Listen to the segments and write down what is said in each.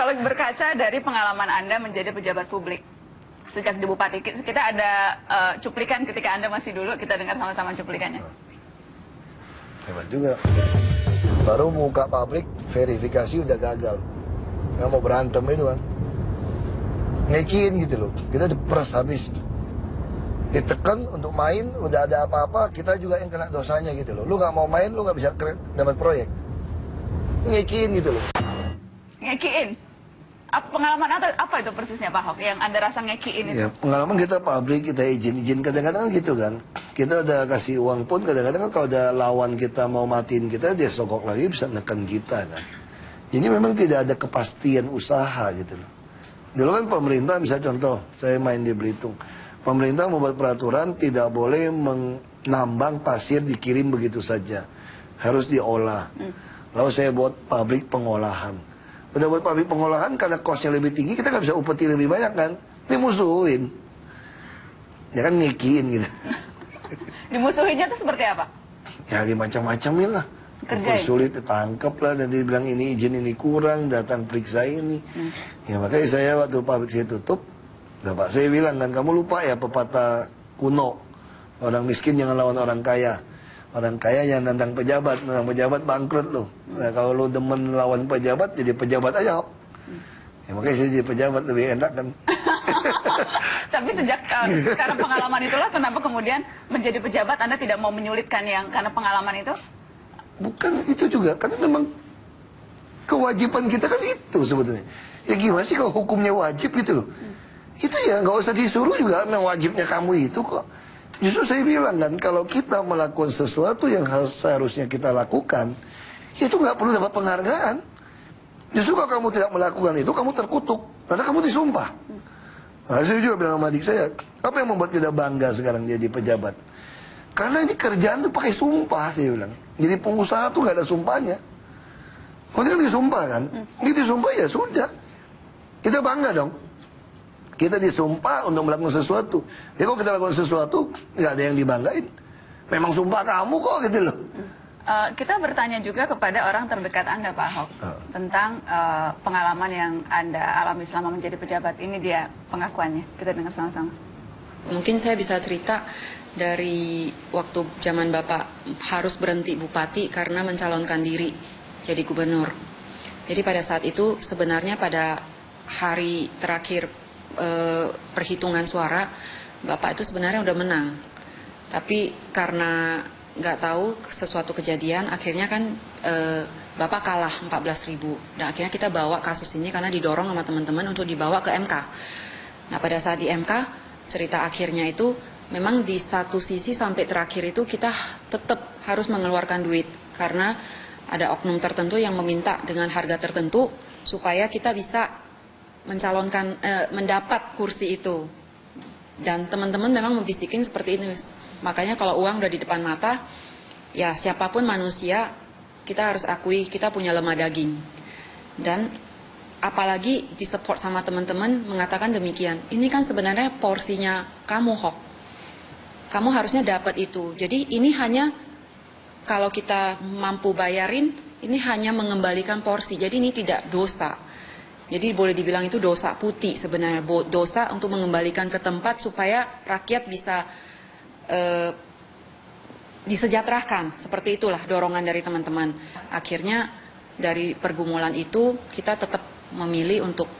Kalau berkaca dari pengalaman Anda menjadi pejabat publik sejak di Bupati, kita ada cuplikan ketika Anda masih dulu, kita dengar sama-sama cuplikannya. Hebat juga. Baru buka pabrik, verifikasi udah gagal. Yang mau berantem itu kan. Ngekiin gitu loh. Kita diperas habis. Ditekan untuk main, udah ada apa-apa, kita juga yang kena dosanya gitu loh. Lu gak mau main, lu gak bisa dapat proyek. Ngekiin gitu loh. Ngekiin? Pengalaman apa itu persisnya Pak Ahok yang Anda rasa ngekiin itu? Ya, pengalaman kita pabrik, kita izin kadang-kadang gitu kan. Kita udah kasih uang pun kadang-kadang kan kalau ada lawan kita mau matiin kita, dia sogok lagi bisa neken kita kan. Jadi memang tidak ada kepastian usaha gitu loh. Dulu kan pemerintah, bisa contoh, saya main di Belitung. Pemerintah membuat peraturan tidak boleh menambang pasir dikirim begitu saja. Harus diolah. Lalu saya buat pabrik pengolahan. Udah buat pabrik pengolahan, karena kosnya lebih tinggi, kita nggak bisa upeti lebih banyak kan. Dimusuhin. Ya kan ngekiin gitu. Dimusuhinnya itu seperti apa? Ya dimacam-macamin lah. Sulit ditangkap lah, dan dibilang ini izin ini kurang, datang periksa ini. Ya makanya saya waktu pabrik saya tutup, bapak saya bilang kan, kamu lupa ya pepatah kuno, orang miskin jangan lawan orang kaya. Orang kaya yang nantang pejabat bangkrut loh. Nah kalau lu demen lawan pejabat, jadi pejabat aja. Ya makanya saya jadi pejabat lebih enak kan. Tapi sejak karena pengalaman itulah, kenapa kemudian menjadi pejabat Anda tidak mau menyulitkan yang karena pengalaman itu? Bukan itu juga, karena memang kewajiban kita kan itu sebetulnya. Ya gimana sih kalau hukumnya wajib gitu loh. Itu ya nggak usah disuruh juga, memang wajibnya kamu itu kok. Justru saya bilang kan, kalau kita melakukan sesuatu yang seharusnya kita lakukan, itu nggak perlu dapat penghargaan. Justru kalau kamu tidak melakukan itu, kamu terkutuk, karena kamu disumpah. Nah, saya juga bilang sama adik saya, apa yang membuat kita bangga sekarang jadi pejabat? Karena ini kerjaan tuh pakai sumpah, saya bilang. Jadi pengusaha tuh nggak ada sumpahnya. Kalau dia kan disumpah kan, ini disumpah ya sudah. Kita bangga dong. Kita disumpah untuk melakukan sesuatu. Ya kalau kita lakukan sesuatu, nggak ada yang dibanggain. Memang sumpah kamu kok gitu loh. Kita bertanya juga kepada orang terdekat Anda Pak Ahok tentang pengalaman yang Anda alami selama menjadi pejabat. Ini dia pengakuannya. Kita dengar sama-sama. Mungkin saya bisa cerita dari waktu zaman Bapak harus berhenti bupati karena mencalonkan diri jadi gubernur. Jadi pada saat itu sebenarnya pada hari terakhir perhitungan suara, Bapak itu sebenarnya udah menang. Tapi karena nggak tahu sesuatu kejadian, akhirnya kan Bapak kalah 14.000. Dan akhirnya kita bawa kasus ini karena didorong sama teman-teman untuk dibawa ke MK. Nah pada saat di MK, cerita akhirnya itu memang di satu sisi sampai terakhir itu kita tetap harus mengeluarkan duit. Karena ada oknum tertentu yang meminta dengan harga tertentu supaya kita bisa mencalonkan, mendapat kursi itu. Dan teman-teman memang membisikin seperti ini. Makanya kalau uang udah di depan mata, ya siapapun manusia, kita harus akui kita punya lemah daging. Dan apalagi disupport sama teman-teman mengatakan demikian. Ini kan sebenarnya porsinya kamu, Hok. Kamu harusnya dapat itu. Jadi ini hanya, kalau kita mampu bayarin, ini hanya mengembalikan porsi. Jadi ini tidak dosa. Jadi boleh dibilang itu dosa putih sebenarnya, dosa untuk mengembalikan ke tempat supaya rakyat bisa disejahterakan. Seperti itulah dorongan dari teman-teman. Akhirnya dari pergumulan itu kita tetap memilih untuk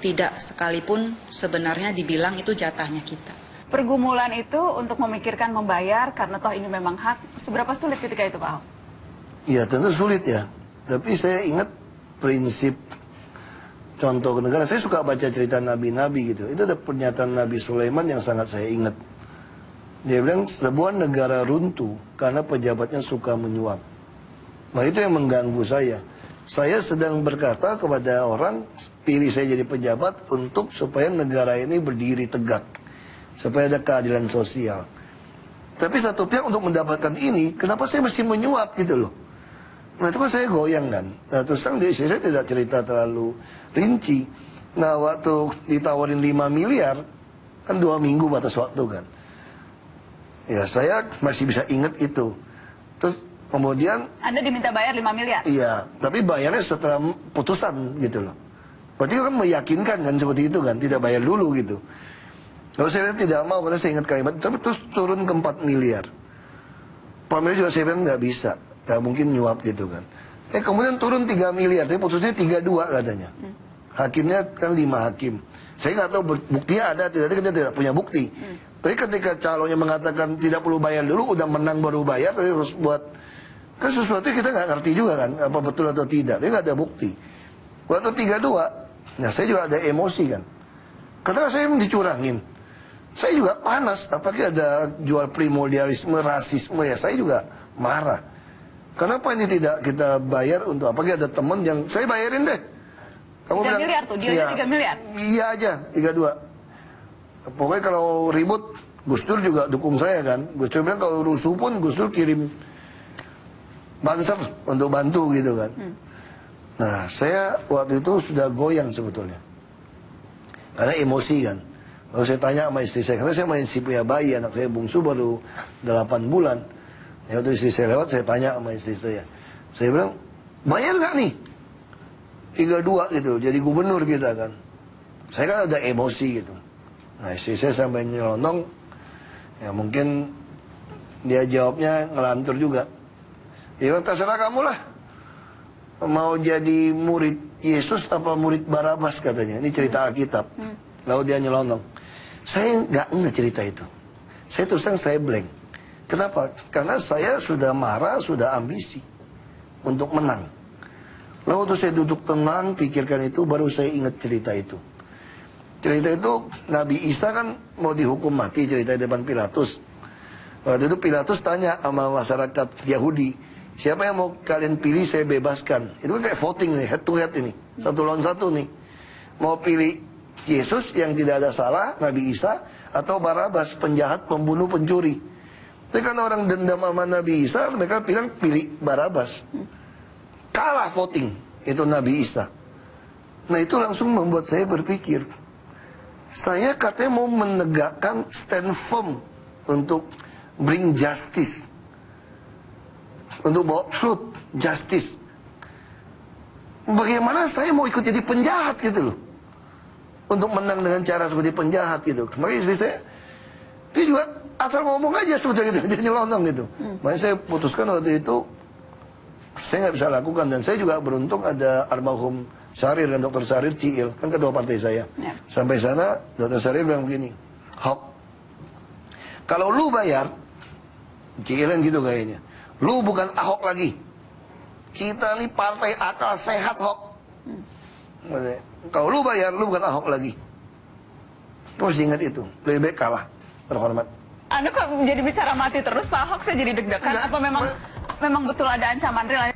tidak sekalipun sebenarnya dibilang itu jatahnya kita. Pergumulan itu untuk memikirkan membayar karena toh ini memang hak, seberapa sulit ketika itu Pak Ahok? Iya tentu sulit ya, tapi saya ingat prinsip contoh negara. Saya suka baca cerita nabi-nabi gitu. Itu ada pernyataan Nabi Sulaiman yang sangat saya ingat. Dia bilang sebuah negara runtuh karena pejabatnya suka menyuap. Nah itu yang mengganggu saya. Saya sedang berkata kepada orang, pilih saya jadi pejabat untuk supaya negara ini berdiri tegak. Supaya ada keadilan sosial. Tapi satu pihak untuk mendapatkan ini, kenapa saya mesti menyuap gitu loh. Nah itu kan saya goyang kan. Nah terus terang di saya tidak cerita terlalu rinci. Nah waktu ditawarin 5 miliar, kan 2 minggu batas waktu kan. Ya saya masih bisa ingat itu. Terus kemudian Anda diminta bayar 5 miliar? Iya, tapi bayarnya setelah putusan gitu loh. Berarti kan meyakinkan kan seperti itu kan, tidak bayar dulu gitu. Kalau saya tidak mau, karena saya ingat kalimat, tapi terus turun ke 4 miliar. 4 miliar juga saya bilang nggak bisa, nggak mungkin nyuap gitu kan. Kemudian turun 3 miliar, tapi putusnya 32 katanya. Hakimnya kan 5 hakim. Saya nggak tahu buktinya ada, tidak, kita tidak punya bukti. Tapi ketika calonnya mengatakan tidak perlu bayar dulu, udah menang baru bayar, tapi harus buat, kan sesuatu kita nggak ngerti juga kan, apa betul atau tidak, tapi nggak ada bukti. Waktu 32, nah saya juga ada emosi kan. Karena saya dicurangin. Saya juga panas, apalagi ada jual primordialisme, rasisme ya, saya juga marah. Kenapa ini tidak kita bayar untuk, apalagi ada teman yang, saya bayarin deh. Kamu 3 miliar tuh, dia 3 miliar? Iya aja, 32. Pokoknya kalau ribut, Gus Dur juga dukung saya kan. Gus Dur bilang kalau rusuh pun Gus Dur kirim banser untuk bantu gitu kan. Nah, saya waktu itu sudah goyang sebetulnya. Karena emosi kan. Lalu saya tanya sama istri saya, karena saya masih punya bayi, anak saya bungsu baru 8 bulan. Ya, waktu istri saya lewat, saya tanya sama istri saya. Saya bilang, bayar nggak nih? 32 gitu, jadi gubernur kita kan. Saya kan ada emosi gitu. Nah, istri saya sampai nyelonong, ya mungkin dia jawabnya ngelantur juga. Dia bilang, terserah kamu lah. Mau jadi murid Yesus apa murid Barabas katanya. Ini cerita Alkitab. Lalu dia nyelonong. Saya nggak cerita itu. Saya terus terang saya blank. Kenapa? Karena saya sudah marah, sudah ambisi untuk menang. Lalu waktu saya duduk tenang, pikirkan itu, baru saya ingat cerita itu. Cerita itu, Nabi Isa kan mau dihukum mati, cerita di depan Pilatus. Waktu itu Pilatus tanya sama masyarakat Yahudi, siapa yang mau kalian pilih saya bebaskan. Itu kan kayak voting nih, head to head ini. 1 lawan 1 nih. Mau pilih Yesus yang tidak ada salah, Nabi Isa, atau Barabas, penjahat, pembunuh, pencuri. Tapi kan orang dendam sama Nabi Isa, mereka bilang pilih Barabas. Kalah voting, itu Nabi Isa. Nah itu langsung membuat saya berpikir, saya katanya mau menegakkan stand firm untuk bring justice. Untuk bawa truth, justice. Bagaimana saya mau ikut jadi penjahat gitu loh. Untuk menang dengan cara seperti penjahat gitu. Makanya istri saya, dia juga asal ngomong aja sebetulnya gitu, dia nyelonong gitu. Makanya saya putuskan waktu itu, saya nggak bisa lakukan. Dan saya juga beruntung ada almarhum Sarir dan Dr. Sarir Ciil, kan ketua partai saya. Sampai sana, Dr. Sarir bilang begini, Hok, kalau lu bayar, Ciilan gitu kayaknya, lu bukan Ahok lagi. Kita nih partai akal sehat, Hok. Kalau lu bayar, lu bukan Ahok lagi. Terus ingat itu, lebih baik kalah, terhormat. Anda kok jadi bicara mati terus, Pak Ahok? Saya jadi deg-degan. Apa memang betul ada ancaman real?